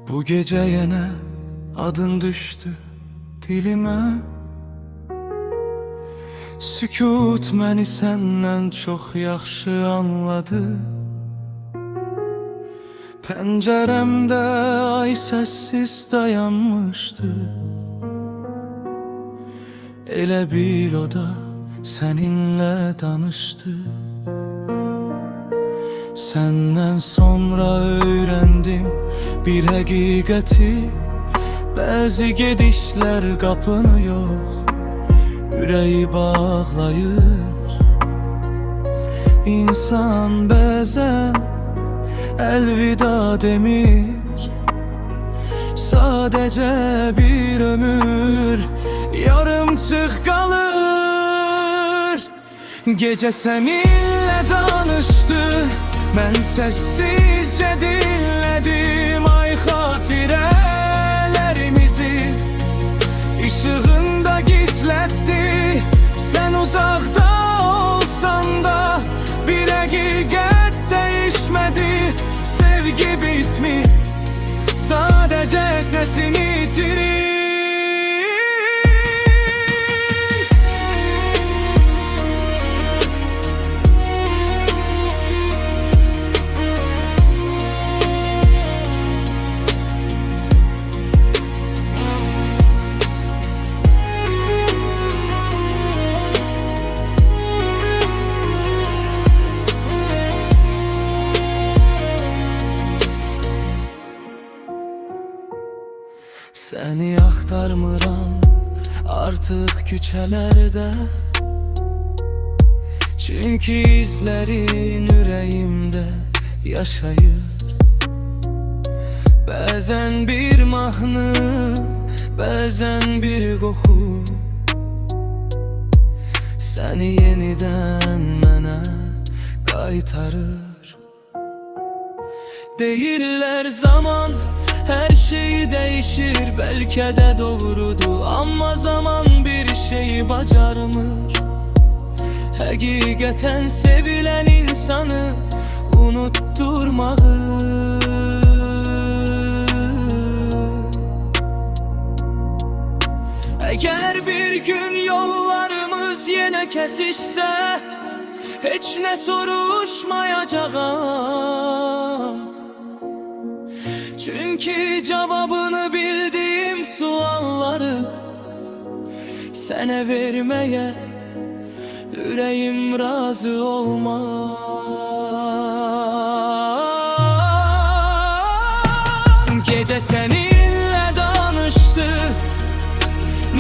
Bu gece yine adın düştü dilime. Sükut məni səndən çox yaxşı anladı. Pəncərəmdə ay səssiz dayanmışdı. Elə bil o da səninlə danışdı. Səndən sonra öyrəndim bir həqiqəti. Bəzi gedişlər qapını yox, ürəyi bağlayır. İnsan bəzən əlvida demir. Sadəcə bir ömür yarımçıq qalır. Gecə səninlə danışdı, mən səssizcə dinlədim. Ay xatirələrimizi işığında gizlətdi. Sən uzaqda olsan da bir həqiqət dəyişmədi. Sevgi bitmir, sadəcə səsini itirir. Səni axtarmıram artıq küçələrdə. Çünki izlərin ürəyimdə yaşayır. Bəzən bir mahnı, bəzən bir qoxu səni yenidən mənə qaytarır. Deyirlər zaman her şey değişir, bəlkə də doğrudur. Amma zaman bir şeyi bacarmır. Həqiqətən sevilən insanı unutturmağı. Əgər bir gün yollarımız yenə kəsişsə, heç nə soruşmayacağam. Çünkü cevabını bildiğim sualları sənə verməyə ürəyim razı olmaz. Gecə səninlə danışdı,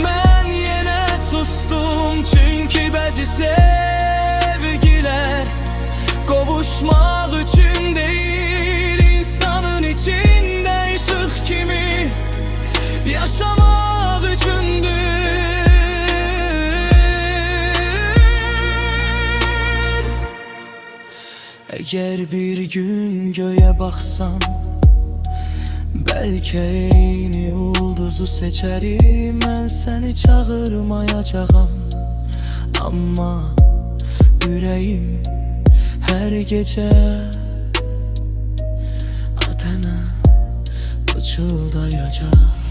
mən yenə sustum. Çünkü bəzi sevgilər qovuşmaq üçün deyil, insanın içində işıq kimi yaşamaq üçündür. Əgər bir gün göyə baxsam, bəlkə eyni ulduzu seçərim. Mən səni çağırmayacağam, amma ürəyim hər gecə adına pıçıldayacaq.